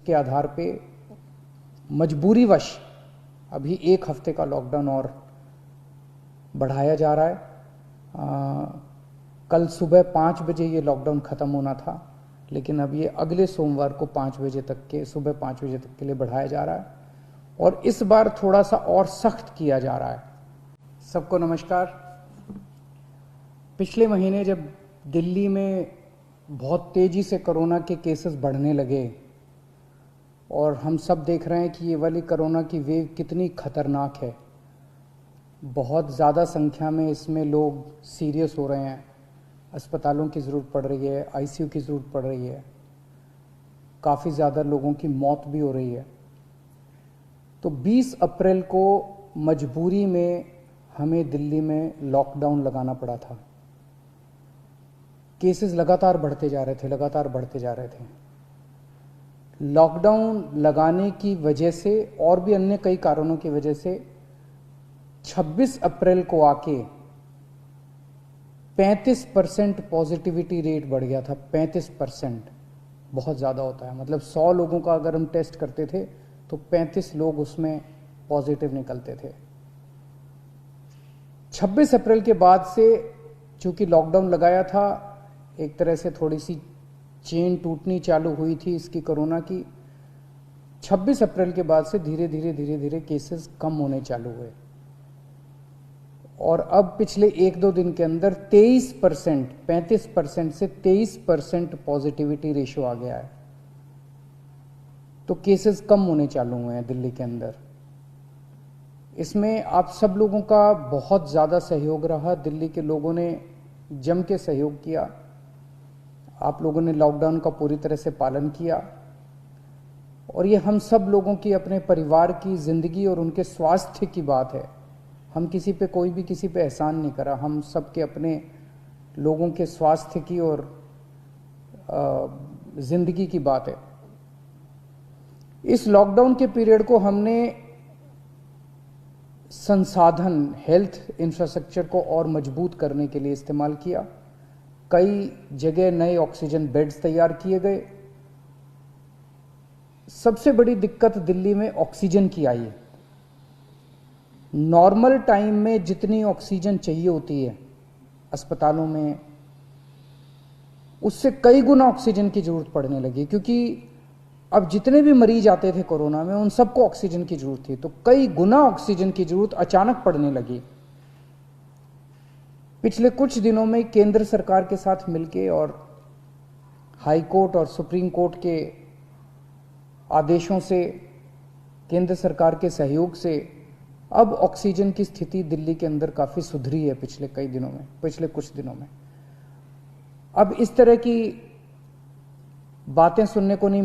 के आधार पे मजबूरीवश अभी 1 हफ्ते का लॉकडाउन और बढ़ाया जा रहा है। कल सुबह 5 बजे ये लॉकडाउन ख़त्म होना था, लेकिन अब ये अगले सोमवार को 5 बजे तक के सुबह 5 बजे तक के लिए बढ़ाया जा रहा है और इस बार थोड़ा सा और सख्त किया जा रहा है। सबको नमस्कार। पिछले महीने जब दिल्ली में बहुत तेज़ी से कोरोना के केसेस बढ़ने लगे और हम सब देख रहे हैं कि ये वाली कोरोना की वेव कितनी खतरनाक है, बहुत ज़्यादा संख्या में इसमें लोग सीरियस हो रहे हैं, अस्पतालों की ज़रूरत पड़ रही है, आईसीयू की ज़रूरत पड़ रही है, काफ़ी ज़्यादा लोगों की मौत भी हो रही है। तो 20 अप्रैल को मजबूरी में हमें दिल्ली में लॉकडाउन लगाना पड़ा था। केसेस लगातार बढ़ते जा रहे थे। लॉकडाउन लगाने की वजह से और भी अन्य कई कारणों की वजह से 26 अप्रैल को आके 35% पॉजिटिविटी रेट बढ़ गया था। 35% बहुत ज़्यादा होता है, मतलब 100 लोगों का अगर हम टेस्ट करते थे तो 35 लोग उसमें पॉजिटिव निकलते थे। 26 अप्रैल के बाद से चूंकि लॉकडाउन लगाया था, एक तरह से थोड़ी सी चेन टूटनी चालू हुई थी इसकी कोरोना की। 26 अप्रैल के बाद से धीरे धीरे केसेस कम होने चालू हुए और अब पिछले 1-2 दिन के अंदर 23%, 35% से 23% पॉजिटिविटी रेशो आ गया है। तो केसेस कम होने चालू हुए हैं दिल्ली के अंदर। इसमें आप सब लोगों का बहुत ज़्यादा सहयोग रहा। दिल्ली के लोगों ने जम के सहयोग किया। आप लोगों ने लॉकडाउन का पूरी तरह से पालन किया और ये हम सब लोगों की, अपने परिवार की ज़िंदगी और उनके स्वास्थ्य की बात है। हम कोई भी किसी पे एहसान नहीं करा, हम सब के अपने लोगों के स्वास्थ्य की और ज़िंदगी की बात है। इस लॉकडाउन के पीरियड को हमने संसाधन, हेल्थ इंफ्रास्ट्रक्चर को और मजबूत करने के लिए इस्तेमाल किया। कई जगह नए ऑक्सीजन बेड्स तैयार किए गए। सबसे बड़ी दिक्कत दिल्ली में ऑक्सीजन की आई है। नॉर्मल टाइम में जितनी ऑक्सीजन चाहिए होती है अस्पतालों में, उससे कई गुना ऑक्सीजन की जरूरत पड़ने लगी, क्योंकि अब जितने भी मरीज आते थे कोरोना में उन सबको ऑक्सीजन की जरूरत थी, तो कई गुना ऑक्सीजन की जरूरत अचानक पड़ने लगी। पिछले कुछ दिनों में केंद्र सरकार के साथ मिलके और हाई कोर्ट और सुप्रीम कोर्ट के आदेशों से, केंद्र सरकार के सहयोग से अब ऑक्सीजन की स्थिति दिल्ली के अंदर काफ़ी सुधरी है पिछले कुछ दिनों में। अब इस तरह की बातें सुनने को नहीं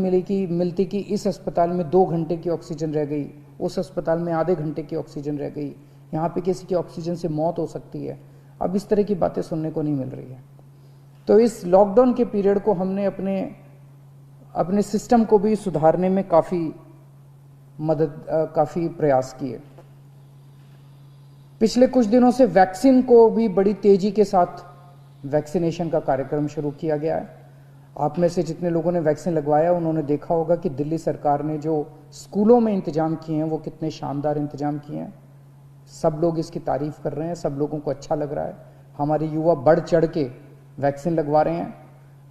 मिलती कि इस अस्पताल में 2 घंटे की ऑक्सीजन रह गई, उस अस्पताल में आधे घंटे की ऑक्सीजन रह गई, यहाँ पे किसी की ऑक्सीजन से मौत हो सकती है। अब इस तरह की बातें सुनने को नहीं मिल रही है। तो इस लॉकडाउन के पीरियड को हमने अपने सिस्टम को भी सुधारने में काफ़ी प्रयास किए। पिछले कुछ दिनों से वैक्सीन को भी बड़ी तेजी के साथ वैक्सीनेशन का कार्यक्रम शुरू किया गया है। आप में से जितने लोगों ने वैक्सीन लगवाया उन्होंने देखा होगा कि दिल्ली सरकार ने जो स्कूलों में इंतजाम किए हैं वो कितने शानदार इंतजाम किए हैं। सब लोग इसकी तारीफ कर रहे हैं, सब लोगों को अच्छा लग रहा है। हमारे युवा बढ़ चढ़ के वैक्सीन लगवा रहे हैं।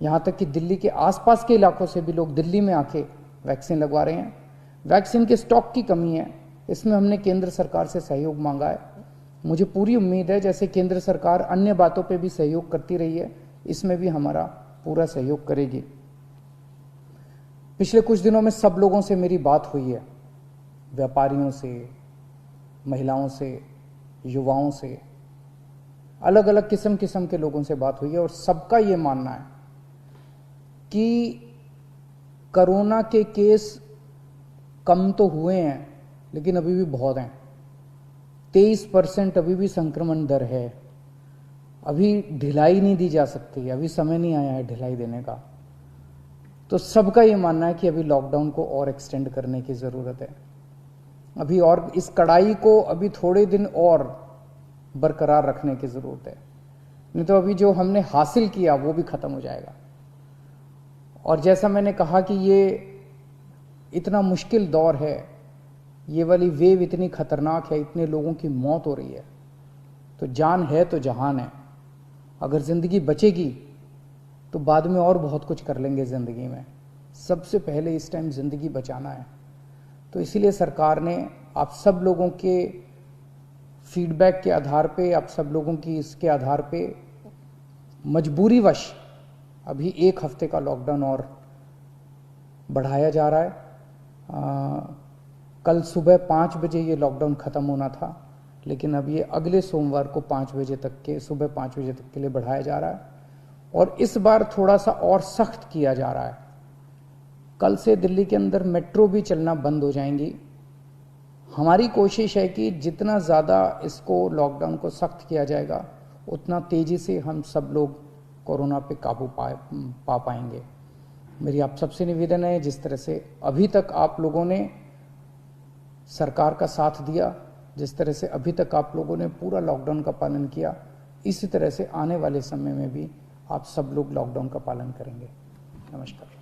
यहाँ तक कि दिल्ली के आसपास के इलाकों से भी लोग दिल्ली में आके वैक्सीन लगवा रहे हैं। वैक्सीन के स्टॉक की कमी है, इसमें हमने केंद्र सरकार से सहयोग मांगा है। मुझे पूरी उम्मीद है जैसे केंद्र सरकार अन्य बातों पे भी सहयोग करती रही है, इसमें भी हमारा पूरा सहयोग करेगी। पिछले कुछ दिनों में सब लोगों से मेरी बात हुई है, व्यापारियों से, महिलाओं से, युवाओं से, अलग अलग किस्म के लोगों से बात हुई है और सबका ये मानना है कि कोरोना के केस कम तो हुए हैं लेकिन अभी भी बहुत हैं। 23% अभी भी संक्रमण दर है। अभी ढिलाई नहीं दी जा सकती, अभी समय नहीं आया है ढिलाई देने का। तो सबका ये मानना है कि अभी लॉकडाउन को और एक्सटेंड करने की ज़रूरत है। अभी और इस कड़ाई को अभी थोड़े दिन और बरकरार रखने की ज़रूरत है, नहीं तो अभी जो हमने हासिल किया वो भी ख़त्म हो जाएगा। और जैसा मैंने कहा कि ये इतना मुश्किल दौर है, ये वाली वेव इतनी खतरनाक है, इतने लोगों की मौत हो रही है, तो जान है तो जहान है। अगर ज़िंदगी बचेगी तो बाद में और बहुत कुछ कर लेंगे ज़िंदगी में, सबसे पहले इस टाइम ज़िंदगी बचाना है। तो इसीलिए सरकार ने आप सब लोगों के फीडबैक के आधार पे, आप सब लोगों की इसके आधार पे मजबूरीवश अभी 1 हफ्ते का लॉकडाउन और बढ़ाया जा रहा है। कल सुबह 5 बजे ये लॉकडाउन ख़त्म होना था, लेकिन अब ये अगले सोमवार को 5 बजे तक के, सुबह 5 बजे तक के लिए बढ़ाया जा रहा है। और इस बार थोड़ा सा और सख्त किया जा रहा है। कल से दिल्ली के अंदर मेट्रो भी चलना बंद हो जाएंगी। हमारी कोशिश है कि जितना ज़्यादा इसको लॉकडाउन को सख्त किया जाएगा, उतना तेज़ी से हम सब लोग कोरोना पे काबू पा पाएंगे। मेरी आप सबसे निवेदन है, जिस तरह से अभी तक आप लोगों ने सरकार का साथ दिया, जिस तरह से अभी तक आप लोगों ने पूरा लॉकडाउन का पालन किया, इसी तरह से आने वाले समय में भी आप सब लोग लॉकडाउन का पालन करेंगे। नमस्कार।